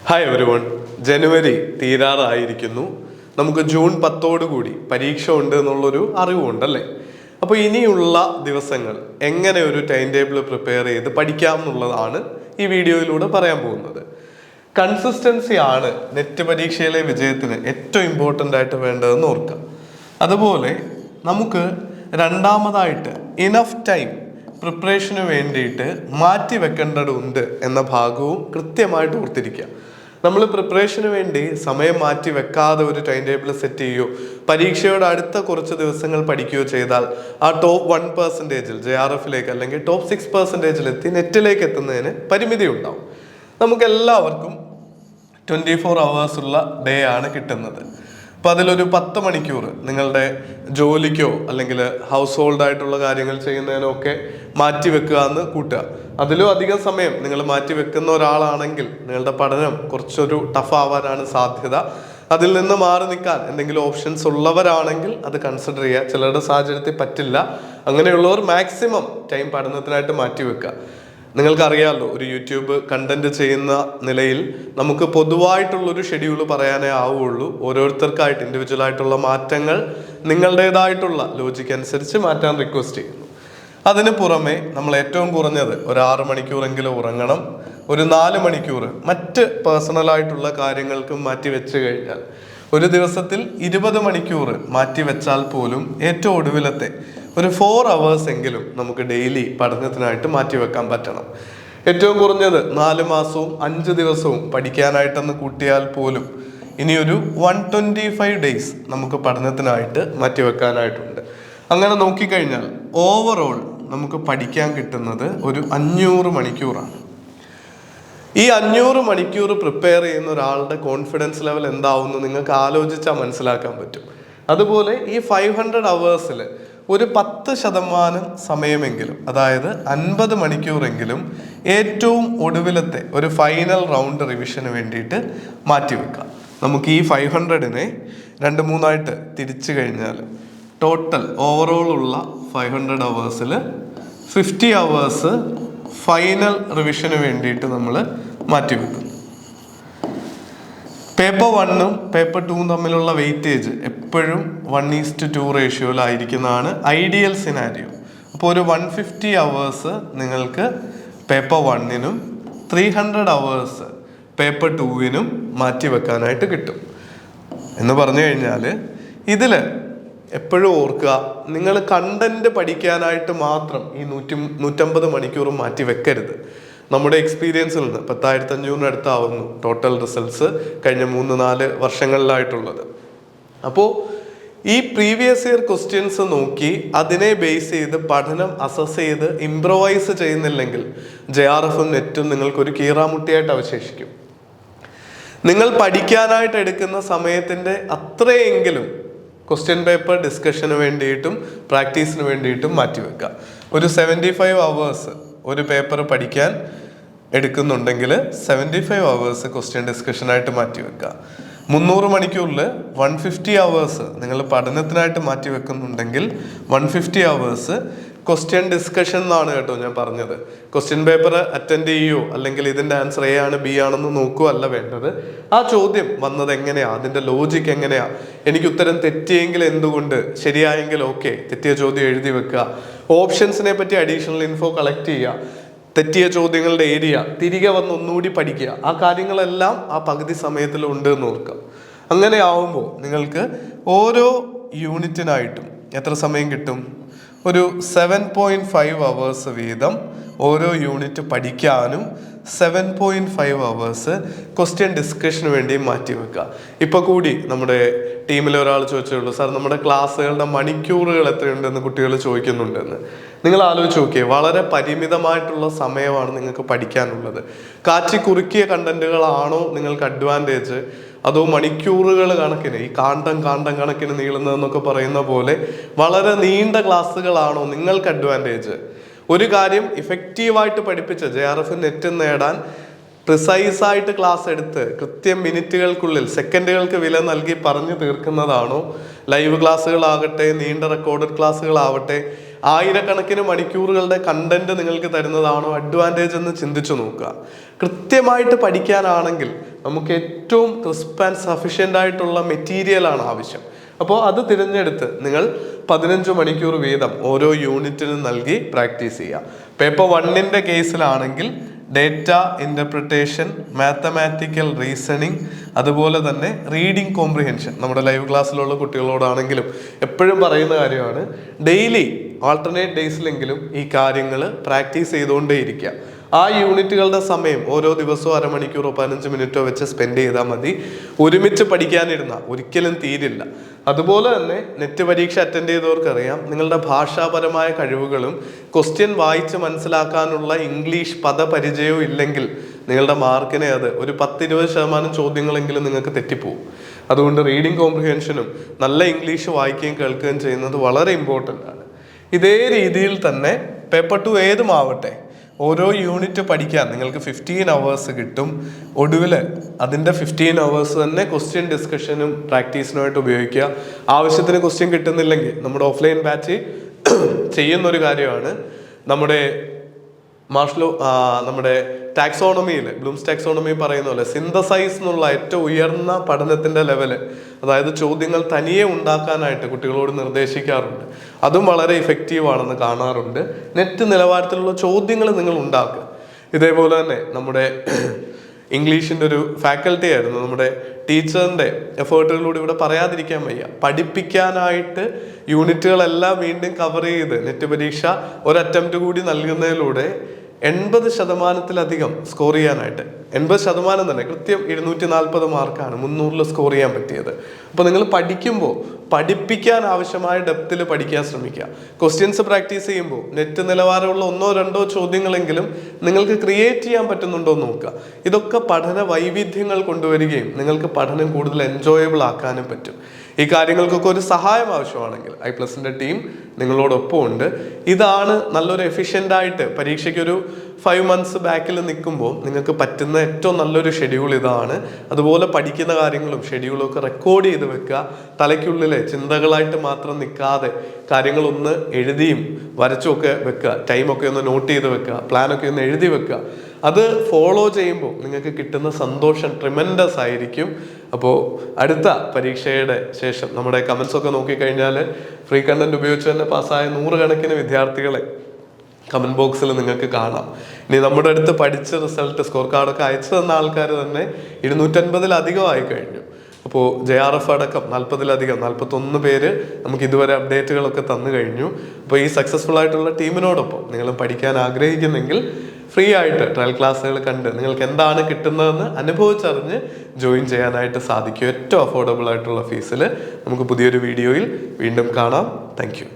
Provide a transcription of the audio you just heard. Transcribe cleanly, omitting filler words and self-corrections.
Hi everyone. ജനുവരി തീരാറായിരിക്കുന്നു. നമുക്ക് June 10 കൂടി പരീക്ഷ ഉണ്ട് എന്നുള്ളൊരു അറിവുണ്ടല്ലേ. അപ്പോൾ ഇനിയുള്ള ദിവസങ്ങൾ എങ്ങനെ ഒരു ടൈം ടേബിൾ പ്രിപ്പയർ ചെയ്ത് പഠിക്കാം എന്നുള്ളതാണ് ഈ വീഡിയോയിലൂടെ പറയാൻ പോകുന്നത്. കൺസിസ്റ്റൻസി ആണ് നെറ്റ് പരീക്ഷയിലെ വിജയത്തിന് ഏറ്റവും ഇമ്പോർട്ടൻ്റ് ആയിട്ട് വേണ്ടതെന്ന് ഓർക്കുക. അതുപോലെ നമുക്ക് രണ്ടാമതായിട്ട് ഇനഫ് ടൈം പ്രിപ്പറേഷന് വേണ്ടിയിട്ട് മാറ്റി വെക്കേണ്ടതുണ്ട് എന്ന ഭാഗവും കൃത്യമായിട്ട് ഓർത്തിരിക്കുക. നമ്മൾ പ്രിപ്പറേഷന് വേണ്ടി സമയം മാറ്റി വെക്കാതെ ഒരു ടൈം ടേബിൾ സെറ്റ് ചെയ്യുകയോ പരീക്ഷയോട് അടുത്ത കുറച്ച് ദിവസങ്ങൾ പഠിക്കുകയോ ചെയ്താൽ ആ ടോപ്പ് 1% JRF അല്ലെങ്കിൽ ടോപ്പ് 6% നെറ്റിലേക്ക് എത്തുന്നതിന് പരിമിതി ഉണ്ടാവും. നമുക്കെല്ലാവർക്കും 24 hours ഉള്ള ഡേ ആണ് കിട്ടുന്നത്. അപ്പോൾ അതിലൊരു 10 മണിക്കൂർ നിങ്ങളുടെ ജോലിക്കോ അല്ലെങ്കിൽ ഹൗസ് ഹോൾഡ് ആയിട്ടുള്ള കാര്യങ്ങൾ ചെയ്യുന്നതിനോ ഒക്കെ മാറ്റി വെക്കുക എന്ന് കൂട്ടുക. അതിലും അധികം സമയം നിങ്ങൾ മാറ്റി വെക്കുന്ന ഒരാളാണെങ്കിൽ നിങ്ങളുടെ പഠനം കുറച്ചൊരു ടഫ് ആവാനാണ് സാധ്യത. അതിൽ നിന്ന് മാറി നിൽക്കാൻ എന്തെങ്കിലും ഓപ്ഷൻസ് ഉള്ളവരാണെങ്കിൽ അത് കൺസിഡർ ചെയ്യുക. ചിലരുടെ സാഹചര്യത്തിൽ പറ്റില്ല. അങ്ങനെയുള്ളവർ മാക്സിമം ടൈം പഠനത്തിനായിട്ട് മാറ്റി വെക്കുക. നിങ്ങൾക്കറിയാമല്ലോ, ഒരു യൂട്യൂബ് കണ്ടന്റ് ചെയ്യുന്ന നിലയിൽ നമുക്ക് പൊതുവായിട്ടുള്ളൊരു ഷെഡ്യൂൾ പറയാനേ ആവുള്ളൂ. ഓരോരുത്തർക്കായിട്ട് ഇൻഡിവിജ്വൽ ആയിട്ടുള്ള മാറ്റങ്ങൾ നിങ്ങളുടേതായിട്ടുള്ള ലോജിക്ക് അനുസരിച്ച് മാറ്റാൻ റിക്വസ്റ്റ് ചെയ്യുന്നു. അതിന് പുറമെ നമ്മൾ ഏറ്റവും കുറഞ്ഞത് ഒരു 6 മണിക്കൂറെങ്കിലും ഉറങ്ങണം. ഒരു 4 മണിക്കൂർ മറ്റ് പേഴ്സണലായിട്ടുള്ള കാര്യങ്ങൾക്കും മാറ്റി വെച്ച് കഴിഞ്ഞാൽ ഒരു ദിവസത്തിൽ 20 മണിക്കൂർ മാറ്റി വെച്ചാൽ പോലും ഏറ്റവും ഒടുവിലത്തെ ഒരു 4 hours എങ്കിലും നമുക്ക് ഡെയിലി പഠനത്തിനായിട്ട് മാറ്റി വെക്കാൻ പറ്റണം. ഏറ്റവും കുറഞ്ഞത് 4 മാസവും 5 ദിവസവും പഠിക്കാനായിട്ടെന്ന് കൂട്ടിയാൽ പോലും ഇനിയൊരു 125 days നമുക്ക് പഠനത്തിനായിട്ട് മാറ്റി വെക്കാനായിട്ടുണ്ട്. അങ്ങനെ നോക്കിക്കഴിഞ്ഞാൽ ഓവറോൾ നമുക്ക് പഠിക്കാൻ കിട്ടുന്നത് ഒരു 500 മണിക്കൂറാണ്. ഈ 500 മണിക്കൂർ പ്രിപ്പയർ ചെയ്യുന്ന ഒരാളുടെ കോൺഫിഡൻസ് ലെവൽ എന്താവുമെന്ന് നിങ്ങൾക്ക് ആലോചിച്ചാൽ മനസ്സിലാക്കാൻ പറ്റും. അതുപോലെ ഈ 500 hours ഒരു 10% സമയമെങ്കിലും, അതായത് 50 മണിക്കൂറെങ്കിലും ഏറ്റവും ഒടുവിലത്തെ ഒരു ഫൈനൽ റൗണ്ട് റിവിഷന് വേണ്ടിയിട്ട് മാറ്റിവെക്കാം. നമുക്ക് ഈ 500നെ 2-3 തിരിച്ചു കഴിഞ്ഞാൽ ടോട്ടൽ ഓവറോൾ ഉള്ള 500 hours 50 hours ഫൈനൽ റിവിഷന് വേണ്ടിയിട്ട് നമ്മൾ മാറ്റിവെക്കും. പേപ്പർ 1ഉം പേപ്പർ 2ഉം തമ്മിലുള്ള വെയിറ്റേജ് എപ്പോഴും 1:2 റേഷ്യോയിലായിരിക്കുന്നതാണ് ഐഡിയൽ സിനാരിയോ. അപ്പോൾ ഒരു 150 hours നിങ്ങൾക്ക് പേപ്പർ 1നും 300 hours പേപ്പർ 2നും മാറ്റി വെക്കാനായിട്ട് കിട്ടും. എന്ന് പറഞ്ഞു കഴിഞ്ഞാൽ ഇതിൽ എപ്പോഴും ഓർക്കുക, നിങ്ങൾ കണ്ടന്റ് പഠിക്കാനായിട്ട് മാത്രം ഈ 150 മണിക്കൂർ മാറ്റി വെക്കരുത്. നമ്മുടെ എക്സ്പീരിയൻസിൽ നിന്ന് 10,500 അടുത്താവുന്നു ടോട്ടൽ റിസൾട്ട്സ് കഴിഞ്ഞ 3-4 വർഷങ്ങളിലായിട്ടുള്ളത്. അപ്പോൾ ഈ പ്രീവിയസ് ഇയർ ക്വസ്റ്റ്യൻസ് നോക്കി അതിനെ ബേസ് ചെയ്ത് പഠനം അസസ് ചെയ്ത് ഇംപ്രവൈസ് ചെയ്യുന്നില്ലെങ്കിൽ JRFും നെറ്റും നിങ്ങൾക്കൊരു കീറാമുട്ടിയായിട്ട് അവശേഷിക്കും. നിങ്ങൾ പഠിക്കാനായിട്ട് എടുക്കുന്ന സമയത്തിൻ്റെ അത്രയെങ്കിലും ക്വസ്റ്റ്യൻ പേപ്പർ ഡിസ്കഷന് വേണ്ടിയിട്ടും പ്രാക്ടീസിന് വേണ്ടിയിട്ടും മാറ്റിവെക്കുക. ഒരു 75 hours ഒരു പേപ്പർ പഠിക്കാൻ എടുക്കുന്നുണ്ടെങ്കിൽ 75 hours ക്വസ്റ്റ്യൻ ഡിസ്കഷനായിട്ട് മാറ്റിവെക്കുക. 300 മണിക്കൂറിൽ 150 hours നിങ്ങൾ പഠനത്തിനായിട്ട് മാറ്റി വെക്കുന്നുണ്ടെങ്കിൽ 150 hours ക്വസ്റ്റ്യൻ ഡിസ്കഷൻ എന്നാണ് കേട്ടോ ഞാൻ പറഞ്ഞത്. ക്വസ്റ്റ്യൻ പേപ്പർ അറ്റൻഡ് ചെയ്യുകയോ അല്ലെങ്കിൽ ഇതിൻ്റെ ആൻസർ A ആണ് B ആണെന്ന് നോക്കുകയല്ല വേണ്ടത്. ആ ചോദ്യം വന്നത് എങ്ങനെയാണ്, അതിൻ്റെ ലോജിക്ക് എങ്ങനെയാണ്, എനിക്ക് ഉത്തരം തെറ്റിയെങ്കിൽ എന്തുകൊണ്ട്, ശരിയായെങ്കിൽ ഓക്കെ, തെറ്റിയ ചോദ്യം എഴുതി വെക്കുക, ഓപ്ഷൻസിനെ പറ്റി അഡീഷണൽ ഇൻഫോ കളക്ട് ചെയ്യുക, തെറ്റിയ ചോദ്യങ്ങളുടെ ഏരിയ തിരികെ വന്ന് ഒന്നുകൂടി പഠിക്കുക. ആ കാര്യങ്ങളെല്ലാം ആ പകുതി സമയത്തിലുണ്ട് എന്ന് ഓർക്കുക. അങ്ങനെ ആവുമ്പോൾ നിങ്ങൾക്ക് ഓരോ യൂണിറ്റിനായിട്ടും എത്ര സമയം കിട്ടും? ഒരു 7.5 hours വീതം ഓരോ യൂണിറ്റ് പഠിക്കാനും 7.5 hours ക്വസ്റ്റ്യൻ ഡിസ്കഷന് വേണ്ടി മാറ്റി വെക്കുക. ഇപ്പോൾ കൂടി നമ്മുടെ ടീമിലെ ഒരാൾ ചോദിച്ചുള്ളൂ, സാർ നമ്മുടെ ക്ലാസ്സുകളുടെ മണിക്കൂറുകൾ എത്രയുണ്ടെന്ന് കുട്ടികൾ ചോദിക്കുന്നുണ്ടെന്ന്. നിങ്ങൾ ആലോചിച്ച് നോക്കിയേ, വളരെ പരിമിതമായിട്ടുള്ള സമയമാണ് നിങ്ങൾക്ക് പഠിക്കാനുള്ളത്. കാച്ചി കുറുക്കിയ കണ്ടന്റുകളാണോ നിങ്ങൾക്ക് അഡ്വാൻറ്റേജ്, അതോ മണിക്കൂറുകൾ കണക്കിന് ഈ കാണ്ടം കണക്കിന് നീളുന്നതെന്നൊക്കെ പറയുന്ന പോലെ വളരെ നീണ്ട ക്ലാസ്സുകളാണോ നിങ്ങൾക്ക് അഡ്വാൻറ്റേജ്? ഒരു കാര്യം ഇഫക്റ്റീവായിട്ട് പഠിപ്പിച്ച് JRF നെറ്റ് നേടാൻ പ്രിസൈസായിട്ട് ക്ലാസ് എടുത്ത് കൃത്യം മിനിറ്റുകൾക്കുള്ളിൽ സെക്കൻഡുകൾക്ക് വില നൽകി പറഞ്ഞു തീർക്കുന്നതാണോ, ലൈവ് ക്ലാസ്സുകളാകട്ടെ നീണ്ട റെക്കോർഡഡ് ക്ലാസ്സുകളാവട്ടെ ആയിരക്കണക്കിന് മണിക്കൂറുകളുടെ കണ്ടന്റ് നിങ്ങൾക്ക് തരുന്നതാണോ അഡ്വാൻറ്റേജ് എന്ന് ചിന്തിച്ചു നോക്കുക. കൃത്യമായിട്ട് പഠിക്കാനാണെങ്കിൽ നമുക്ക് ഏറ്റവും ക്രിസ്പ് ആൻഡ് സഫിഷ്യൻ്റ് ആയിട്ടുള്ള മെറ്റീരിയലാണ് ആവശ്യം. അപ്പോൾ അത് തിരഞ്ഞെടുത്ത് നിങ്ങൾ 15 മണിക്കൂർ വീതം ഓരോ യൂണിറ്റിനും നൽകി പ്രാക്ടീസ് ചെയ്യുക. പേപ്പർ 1ൻ്റെ കേസിലാണെങ്കിൽ ഡേറ്റ ഇൻ്റർപ്രിട്ടേഷൻ, മാത്തമാറ്റിക്കൽ റീസണിങ്, അതുപോലെ തന്നെ റീഡിങ് കോംപ്രിഹെൻഷൻ. നമ്മുടെ ലൈവ് ക്ലാസ്സിലുള്ള കുട്ടികളോടാണെങ്കിലും എപ്പോഴും പറയുന്ന കാര്യമാണ്, ഡെയിലി ആൾട്ടർനേറ്റ് ഡേയ്സിലെങ്കിലും ഈ കാര്യങ്ങൾ പ്രാക്ടീസ് ചെയ്തുകൊണ്ടേയിരിക്കുക. ആ യൂണിറ്റുകളുടെ സമയം ഓരോ ദിവസവും അരമണിക്കൂറോ 15 മിനിറ്റോ വെച്ച് സ്പെൻഡ് ചെയ്താൽ മതി. ഒരുമിച്ച് പഠിക്കാനിരുന്ന ഒരിക്കലും തീരില്ല. അതുപോലെ തന്നെ നെറ്റ് പരീക്ഷ അറ്റൻഡ് ചെയ്തവർക്കറിയാം, നിങ്ങളുടെ ഭാഷാപരമായ കഴിവുകളും ക്വസ്റ്റ്യൻ വായിച്ച് മനസ്സിലാക്കാനുള്ള ഇംഗ്ലീഷ് പദപരിചയവും ഇല്ലെങ്കിൽ നിങ്ങളുടെ മാർക്കിനെ അത് ഒരു 10-20% ചോദ്യങ്ങളെങ്കിലും നിങ്ങൾക്ക് തെറ്റിപ്പോവും. അതുകൊണ്ട് റീഡിങ് കോംപ്രിഹെൻഷനും നല്ല ഇംഗ്ലീഷ് വായിക്കുകയും കേൾക്കുകയും ചെയ്യുന്നത് വളരെ ഇമ്പോർട്ടൻ്റ് ആണ്. ഇതേ രീതിയിൽ തന്നെ പേപ്പർ 2 ഏതുമാവട്ടെ, ഓരോ യൂണിറ്റ് പഠിക്കാൻ നിങ്ങൾക്ക് 15 hours കിട്ടും. ഒടുവിൽ അതിൻ്റെ 15 hours തന്നെ ക്വസ്റ്റ്യൻ ഡിസ്കഷനും പ്രാക്ടീസിനുമായിട്ട് ഉപയോഗിക്കുക. ആവശ്യത്തിന് ക്വസ്റ്റ്യൻ കിട്ടുന്നില്ലെങ്കിൽ നമ്മുടെ ഓഫ്ലൈൻ ബാച്ച് ചെയ്യുന്നൊരു കാര്യമാണ്, നമ്മുടെ ടാക്സോണമിയിൽ, ബ്ലൂംസ് ടാക്സോണമി പറയുന്ന പോലെ സിന്തസൈസ് എന്നുള്ള ഏറ്റവും ഉയർന്ന പഠനത്തിൻ്റെ ലെവല്, അതായത് ചോദ്യങ്ങൾ തനിയെ ഉണ്ടാക്കാനായിട്ട് കുട്ടികളോട് നിർദ്ദേശിക്കാറുണ്ട്. അതും വളരെ ഇഫക്റ്റീവാണെന്ന് കാണാറുണ്ട്. നെറ്റ് നിലവാരത്തിലുള്ള ചോദ്യങ്ങൾ നിങ്ങൾ ഉണ്ടാക്കുക. ഇതേപോലെ തന്നെ നമ്മുടെ ഇംഗ്ലീഷിൻ്റെ ഒരു ഫാക്കൽറ്റി ആയിരുന്നു, നമ്മുടെ ടീച്ചറിൻ്റെ എഫേർട്ടുകളിലൂടെ ഇവിടെ പറയാതിരിക്കാൻ വയ്യ. പഠിപ്പിക്കാനായിട്ട് യൂണിറ്റുകളെല്ലാം വീണ്ടും കവർ ചെയ്ത് നെറ്റ് പരീക്ഷ ഒരു അറ്റംപ്റ്റ് കൂടി നൽകുന്നതിലൂടെ 80%-ലധികം സ്കോർ ചെയ്യാനായിട്ട്, 80% തന്നെ കൃത്യം 240 മാർക്കാണ് 300 സ്കോർ ചെയ്യാൻ പറ്റിയത്. അപ്പോൾ നിങ്ങൾ പഠിക്കുമ്പോൾ പഠിപ്പിക്കാൻ ആവശ്യമായ ഡെപ്തിൽ പഠിക്കാൻ ശ്രമിക്കുക. ക്വസ്റ്റ്യൻസ് പ്രാക്ടീസ് ചെയ്യുമ്പോൾ നെറ്റ് നിലവാരമുള്ള 1-2 ചോദ്യങ്ങളെങ്കിലും നിങ്ങൾക്ക് ക്രിയേറ്റ് ചെയ്യാൻ പറ്റുന്നുണ്ടോ എന്ന് നോക്കുക. ഇതൊക്കെ പഠന വൈവിധ്യങ്ങൾ കൊണ്ടുവരികയും നിങ്ങൾക്ക് പഠനം കൂടുതൽ എൻജോയബിൾ ആക്കാനും പറ്റും. ഈ കാര്യങ്ങൾക്കൊക്കെ ഒരു സഹായം ആവശ്യമാണെങ്കിൽ iPlusന്റെ ടീം നിങ്ങളോടൊപ്പം ഉണ്ട്. ഇതാണ് നല്ലൊരു എഫിഷ്യൻ്റായിട്ട് പരീക്ഷയ്ക്കൊരു 5 months ബാക്കിൽ നിൽക്കുമ്പോൾ നിങ്ങൾക്ക് പറ്റുന്ന ഏറ്റവും നല്ലൊരു ഷെഡ്യൂൾ ഇതാണ്. അതുപോലെ പഠിക്കുന്ന കാര്യങ്ങളും ഷെഡ്യൂളും ഒക്കെ റെക്കോർഡ് ചെയ്ത് വെക്കുക. തലയ്ക്കുള്ളിലെ ചിന്തകളായിട്ട് മാത്രം നിൽക്കാതെ കാര്യങ്ങളൊന്ന് എഴുതിയും വരച്ചുമൊക്കെ വെക്കുക. ടൈമൊക്കെ ഒന്ന് നോട്ട് ചെയ്ത് വെക്കുക. പ്ലാനൊക്കെ ഒന്ന് എഴുതി വെക്കുക. അത് ഫോളോ ചെയ്യുമ്പോൾ നിങ്ങൾക്ക് കിട്ടുന്ന സന്തോഷം ട്രിമെൻഡസ് ആയിരിക്കും. അപ്പോൾ അടുത്ത പരീക്ഷയുടെ ശേഷം നമ്മുടെ കമൻസ് ഒക്കെ നോക്കിക്കഴിഞ്ഞാൽ ഫ്രീ കണ്ടന്റ് ഉപയോഗിച്ച് തന്നെ പാസ്സായ 100 കണക്കിന് വിദ്യാർത്ഥികളെ കമൻറ്റ് ബോക്സിൽ നിങ്ങൾക്ക് കാണാം. ഇനി നമ്മുടെ അടുത്ത് പഠിച്ച റിസൾട്ട് സ്കോർ കാർഡൊക്കെ അയച്ചു തന്ന ആൾക്കാർ തന്നെ 250-ലധികം ആയി കഴിഞ്ഞു. അപ്പോൾ JRF അടക്കം 41 പേര് നമുക്ക് ഇതുവരെ അപ്ഡേറ്റുകളൊക്കെ തന്നു കഴിഞ്ഞു. അപ്പോൾ ഈ സക്സസ്ഫുൾ ആയിട്ടുള്ള ടീമിനോടൊപ്പം നിങ്ങളും പഠിക്കാൻ ആഗ്രഹിക്കുന്നെങ്കിൽ ഫ്രീ ആയിട്ട് ട്രയൽ ക്ലാസ്സുകൾ കണ്ട് നിങ്ങൾക്ക് എന്താണ് കിട്ടുന്നതെന്ന് അനുഭവിച്ചറിഞ്ഞ് ജോയിൻ ചെയ്യാനായിട്ട് സാധിക്കും. ഏറ്റവും അഫോർഡബിൾ ആയിട്ടുള്ള ഫീസിൽ. നമുക്ക് പുതിയൊരു വീഡിയോയിൽ വീണ്ടും കാണാം. Thank you.